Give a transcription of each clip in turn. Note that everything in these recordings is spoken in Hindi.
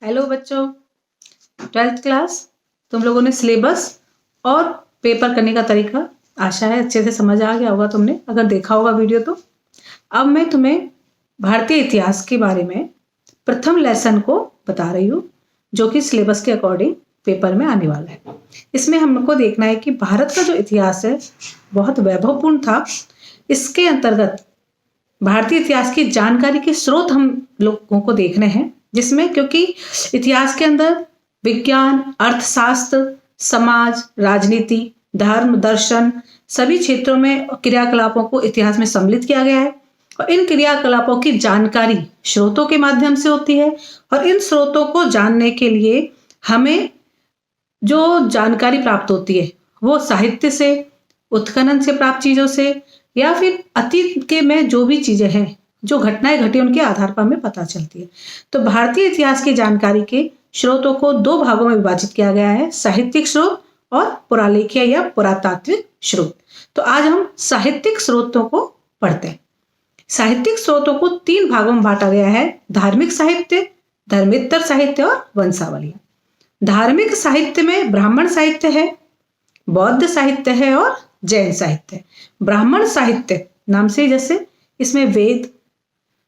हेलो बच्चों, 12th क्लास। तुम लोगों ने सिलेबस और पेपर करने का तरीका आशा है अच्छे से समझ आ गया होगा तुमने, अगर देखा होगा वीडियो तो। अब मैं तुम्हें भारतीय इतिहास के बारे में प्रथम लेसन को बता रही हूँ, जो कि सिलेबस के अकॉर्डिंग पेपर में आने वाला है। इसमें हमको देखना है कि भारत का जो इतिहास है बहुत वैभवपूर्ण था। इसके अंतर्गत भारतीय इतिहास की जानकारी के स्रोत हम लोगों को देखने हैं, जिसमें क्योंकि इतिहास के अंदर विज्ञान, अर्थशास्त्र, समाज, राजनीति, धर्म, दर्शन सभी क्षेत्रों में क्रियाकलापों को इतिहास में सम्मिलित किया गया है। और इन क्रियाकलापों की जानकारी स्रोतों के माध्यम से होती है। और इन स्रोतों को जानने के लिए हमें जो जानकारी प्राप्त होती है वो साहित्य से, उत्खनन से प्राप्त चीजों से, या फिर अतीत के में जो भी चीजें हैं, जो घटनाएं घटी उनके आधार पर हमें पता चलती है। तो भारतीय इतिहास की जानकारी के स्रोतों को दो भागों में विभाजित किया गया है, साहित्यिक स्रोत और पुरालेखीय या पुरातात्विक स्रोत। तो आज हम साहित्यिक स्रोतों को पढ़ते हैं। साहित्यिक स्रोतों को तीन भागों में बांटा गया है: धार्मिक साहित्य, धर्मेत्तर साहित्य और वंशावलियां। धार्मिक साहित्य में ब्राह्मण साहित्य है, बौद्ध साहित्य है और जैन साहित्य। ब्राह्मण साहित्य नाम से जैसे इसमें वेद,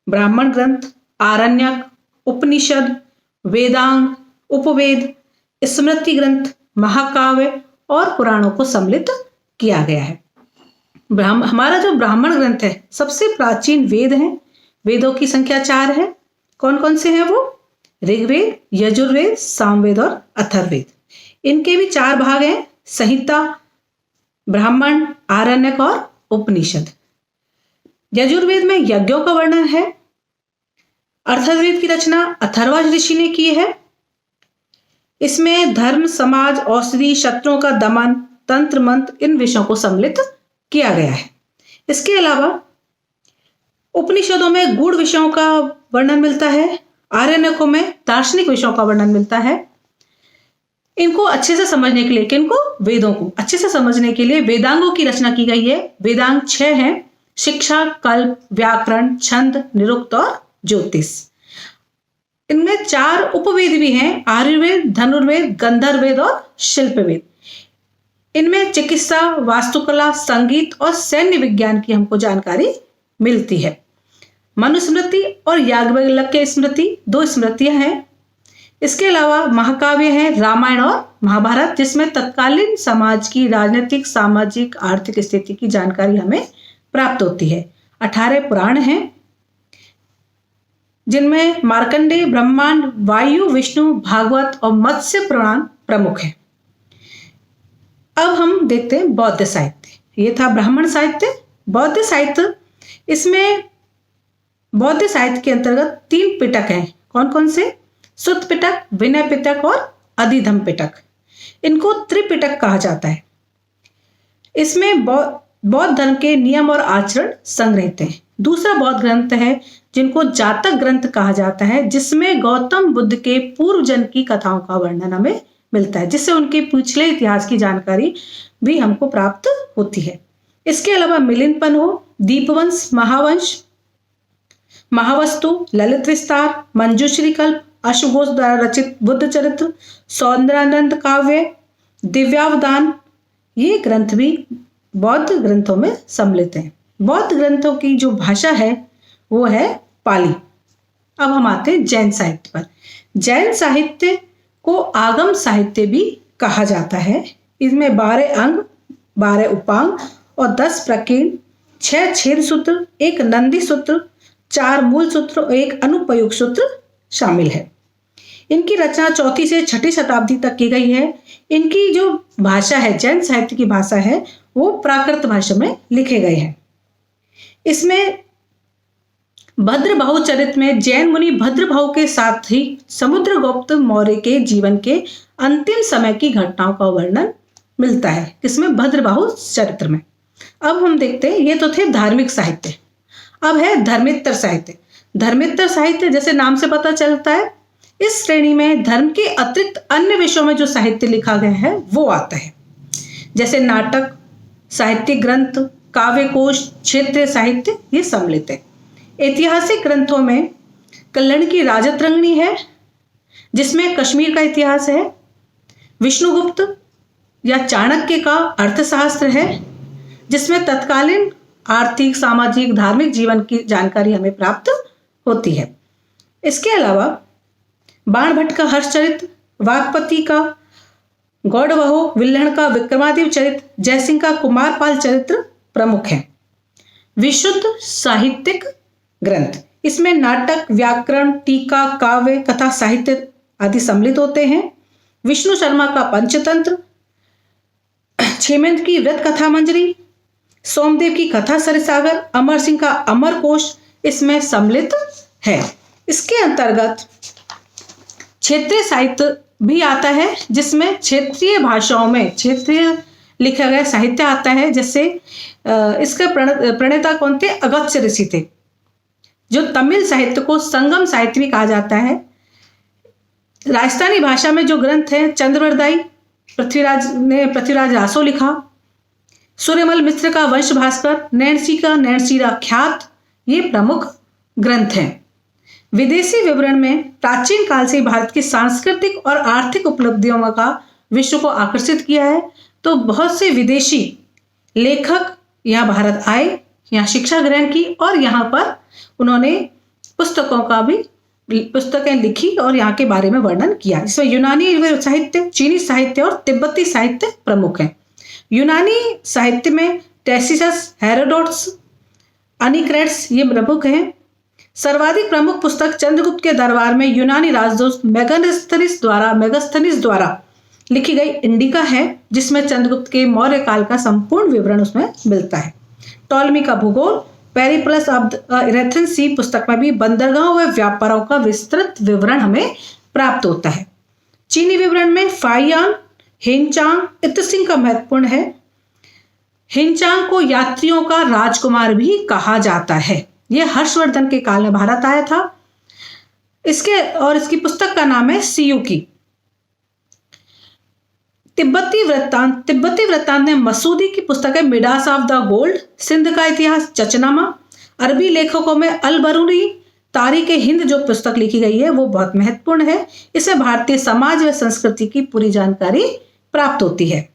ब्राह्मण ग्रंथ, आरण्यक, उपनिषद, वेदांग, उपवेद, स्मृति ग्रंथ, महाकाव्य और पुराणों को सम्मिलित किया गया है। हमारा जो ब्राह्मण ग्रंथ है सबसे प्राचीन वेद हैं। वेदों की संख्या 4 है। कौन कौन से हैं वो? ऋग्वेद, यजुर्वेद, सामवेद और अथर्ववेद। इनके भी 4 भाग हैं: संहिता, ब्राह्मण, आरण्यक और उपनिषद। यजुर्वेद में यज्ञों का वर्णन है। अथर्ववेद की रचना अथर्वज ऋषि ने की है। इसमें धर्म, समाज, औषधि, शत्रुओं का दमन, तंत्र मंत्र इन विषयों को सम्मिलित किया गया है। इसके अलावा उपनिषदों में गूढ़ विषयों का वर्णन मिलता है। आरण्यकों में दार्शनिक विषयों का वर्णन मिलता है। इनको अच्छे से समझने के लिए, किनको? वेदों को अच्छे से समझने के लिए वेदांगों की रचना की गई है। वेदांग 6 हैं: शिक्षा, कल्प, व्याकरण, छंद, निरुक्त और ज्योतिष। इनमें 4 उपवेद भी हैं: आयुर्वेद, धनुर्वेद, गंधर्ववेद और शिल्पवेद। इनमें चिकित्सा, वास्तुकला, संगीत और सैन्य विज्ञान की हमको जानकारी मिलती है। मनुस्मृति और याज्ञवल्क्य स्मृति 2 स्मृतियां हैं। इसके अलावा महाकाव्य हैं रामायण और महाभारत, जिसमें तत्कालीन समाज की राजनीतिक, सामाजिक, आर्थिक स्थिति की जानकारी हमें प्राप्त होती है। 18 पुराण हैं, जिनमें मार्कंडेय, ब्रह्मांड, वायु, विष्णु, भागवत और मत्स्य पुराण प्रमुख है। अब हम देखते हैं बौद्ध साहित्य। ये था ब्राह्मण साहित्य। बौद्ध साहित्य, इसमें बौद्ध साहित्य के अंतर्गत 3 पिटक हैं। कौन कौन से? सुत्त पिटक, विनय पिटक और अधिधम पिटक। इनको त्रिपिटक कहा जाता है। इसमें बौद्ध धर्म के नियम और आचरण संग्रहित हैं। दूसरा बौद्ध ग्रंथ है जिनको जातक ग्रंथ कहा जाता है, जिसमें गौतम बुद्ध के पूर्व जन्म की कथाओं का वर्णन हमें मिलता है, जिससे उनके पिछले इतिहास की जानकारी भी हमको प्राप्त होती है। इसके अलावा मिलिंद हो, दीपवंश, महावंश, महावस्तु, ललित विस्तार, मंजूश्री कल्प, अश्वघोष द्वारा रचित बुद्ध चरित्र, सौंदर्यानंद काव्य, दिव्यावदान, ये ग्रंथ भी बौद्ध ग्रंथों में सम्मिलित हैं। बौद्ध ग्रंथों की जो भाषा है वो है पाली। अब हम आते हैं जैन साहित्य पर। जैन साहित्य को आगम साहित्य भी कहा जाता है। इसमें 12 अंग, 12 उपांग और 10 प्रकीर्ण, 6 छेद सूत्र, 1 नंदी सूत्र, 4 मूल सूत्र और 1 अनुपयुक्त सूत्र शामिल है। इनकी रचना 4वीं से 6वीं शताब्दी तक की गई है। इनकी जो भाषा है, जैन साहित्य की भाषा है, वो प्राकृत भाषा में लिखे गए हैं। इसमें भद्रबाहु चरित्र में जैन मुनि भद्रबाहु के साथ ही समुद्रगुप्त मौर्य के जीवन के अंतिम समय की घटनाओं का वर्णन मिलता है। इसमें भद्रबाहु चरित्र में। अब हम देखते हैं, ये तो थे धार्मिक साहित्य। अब है धर्मेत्तर साहित्य। धर्मेत्तर साहित्य जैसे नाम से पता चलता है, इस श्रेणी में धर्म के अतिरिक्त अन्य विषयों में जो साहित्य लिखा गया है वो आता है, जैसे नाटक, साहित्यिक ग्रंथ, काव्य कोश, क्षेत्रीय साहित्य, ये सम्मिलित है। ऐतिहासिक ग्रंथों में कल्लण की राजतरंगिणी है, जिसमें कश्मीर का इतिहास है, विष्णुगुप्त या चाणक्य का अर्थशास्त्र है, जिसमें तत्कालीन आर्थिक, सामाजिक, धार्मिक जीवन की जानकारी हमें प्राप्त होती है। इसके अलावा बाणभट्ट का हर्षचरित्र, वागपति का गौड़वहो, विल्हण का विक्रमादित्य चरित्र, जयसिंह का कुमारपाल चरित्र प्रमुख है। विशुद्ध साहित्यिक ग्रंथ, इसमें नाटक, व्याकरण, टीका, काव्य, कथा, साहित्य आदि सम्मिलित होते हैं। विष्णु शर्मा का पंचतंत्र, छेमेंद्र की व्रत कथा मंजरी, सोमदेव की कथा सरिसागर, अमर सिंह का अमर कोश इसमें सम्मिलित है। इसके अंतर्गत क्षेत्रीय साहित्य भी आता है, जिसमें क्षेत्रीय भाषाओं में क्षेत्रीय लिखा गया साहित्य आता है। जैसे इसका प्रणेता कौन थे? अगस्त्य ऋषि थे, जो तमिल साहित्य को संगम साहित्य भी कहा जाता है। राजस्थानी भाषा में जो ग्रंथ है, चंद्रवरदाई पृथ्वीराज रासो लिखा, सूर्यमल मिश्र का वंश भास्कर, नैणसी का नैणसीरा ख्यात, ये प्रमुख ग्रंथ हैं। विदेशी विवरण में प्राचीन काल से भारत की सांस्कृतिक और आर्थिक उपलब्धियों का विश्व को आकर्षित किया है। तो बहुत से विदेशी लेखक यहाँ भारत आए, यहाँ शिक्षा ग्रहण की और यहाँ पर उन्होंने पुस्तकें लिखी और यहाँ के बारे में वर्णन किया। इसमें यूनानी साहित्य, चीनी साहित्य और तिब्बती साहित्य प्रमुख हैं। यूनानी साहित्य में टैसिसस, हेरोडोटस, अनिक्रेट्स ये प्रमुख हैं। सर्वाधिक प्रमुख पुस्तक चंद्रगुप्त के दरबार में यूनानी राजदूत मेगास्थनीज द्वारा लिखी गई इंडिका है, जिसमें चंद्रगुप्त के मौर्य काल का संपूर्ण विवरण उसमें मिलता है। टॉलमी का भूगोल, पेरिप्लस ऑफ द इरेथ्रियन सी पुस्तक में भी बंदरगाहों व व्यापारों का विस्तृत विवरण हमें प्राप्त होता है। चीनी विवरण में फाइयान, हिनचांग, इत्सिंग का महत्वपूर्ण है। हिनचांग को यात्रियों का राजकुमार भी कहा जाता है। यह हर्षवर्धन के काल में भारत आया था। इसकी पुस्तक का नाम है सियुकी। तिब्बती वृत्तांत में मसूदी की पुस्तक है meadows of the gold, Sindh का इतिहास चचनामा। अरबी लेखकों में अल बरूनी तारीख हिंद जो पुस्तक लिखी गई है वो बहुत महत्वपूर्ण है। इससे भारतीय समाज व संस्कृति की पूरी जानकारी प्राप्त होती है।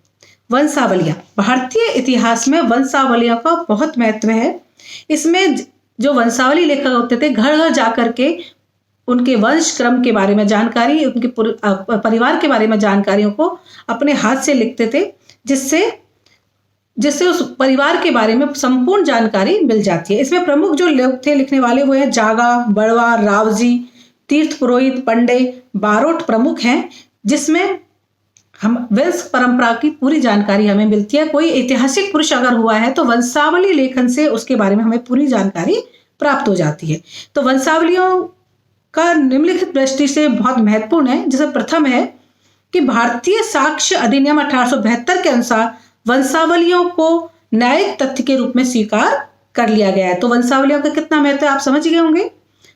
वंशावलियां, भारतीय इतिहास में वंशावलियों का बहुत महत्व है। इसमें जो वंशावली लेखक होते थे, घर घर जाकर के उनके वंश क्रम के बारे में जानकारी, उनके परिवार के बारे में जानकारियों को अपने हाथ से लिखते थे, जिससे उस परिवार के बारे में संपूर्ण जानकारी मिल जाती है। इसमें प्रमुख जो लोग थे लिखने वाले वो है जागा, बड़वा, रावजी, तीर्थ पुरोहित, पंडे, बारोट प्रमुख हैं, जिसमें हम वंश परंपरा की पूरी जानकारी हमें मिलती है। कोई ऐतिहासिक पुरुष अगर हुआ है तो वंशावली लेखन से उसके बारे में हमें पूरी जानकारी प्राप्त हो जाती है। तो वंशावलियों का निम्नलिखित दृष्टि से बहुत महत्वपूर्ण है। जैसे प्रथम है कि भारतीय साक्ष्य अधिनियम 1872 के अनुसार वंशावलियों को न्यायिक तथ्य के रूप में स्वीकार कर लिया गया है। तो वंशावलियों का कितना महत्व है आप समझ गए होंगे।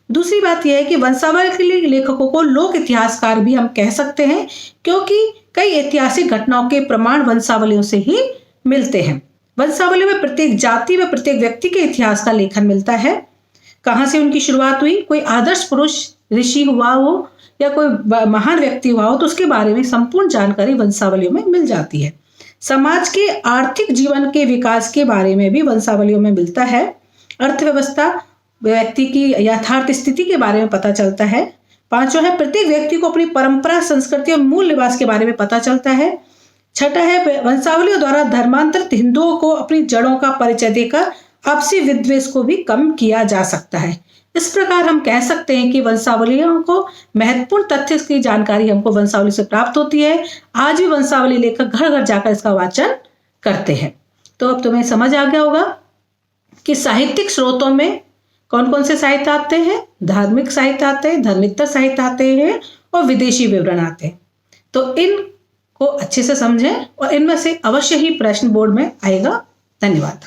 दूसरी बात यह है कि वंशावली लेखकों को लोक इतिहासकार भी हम कह सकते हैं, क्योंकि कई ऐतिहासिक घटनाओं के प्रमाण वंशावलियों से ही मिलते हैं। वंशावली में प्रत्येक जाति व प्रत्येक व्यक्ति के इतिहास का लेखन मिलता है। कहाँ से उनकी शुरुआत हुई, कोई आदर्श पुरुष ऋषि हुआ हो या कोई महान व्यक्ति हुआ हो तो उसके बारे में संपूर्ण जानकारी वंशावलियों में मिल जाती है। समाज के आर्थिक जीवन के विकास के बारे में भी वंशावलियों में मिलता है। अर्थव्यवस्था, व्यक्ति की यथार्थ स्थिति के बारे में पता चलता है। पांचवा है प्रत्येक व्यक्ति को अपनी परंपरा, संस्कृति और मूल निवास के बारे में पता चलता है। छठा है वंशावलियों द्वारा धर्मांतरित हिंदुओं को अपनी जड़ों का परिचय देकर आपसी विद्वेष को भी कम किया जा सकता है। इस प्रकार हम कह सकते हैं कि वंशावलियों को महत्वपूर्ण तथ्य की जानकारी हमको वंशावली से प्राप्त होती है। आज भी वंशावली लेखक घर घर जाकर इसका वाचन करते हैं। तो अब तुम्हें समझ आ गया होगा कि साहित्यिक स्रोतों में कौन कौन से साहित्य आते हैं। धार्मिक साहित्य आते हैं, धर्मेतर साहित्य आते हैं और विदेशी विवरण आते हैं। तो इनको अच्छे से समझें और इनमें से अवश्य ही प्रश्न बोर्ड में आएगा। धन्यवाद।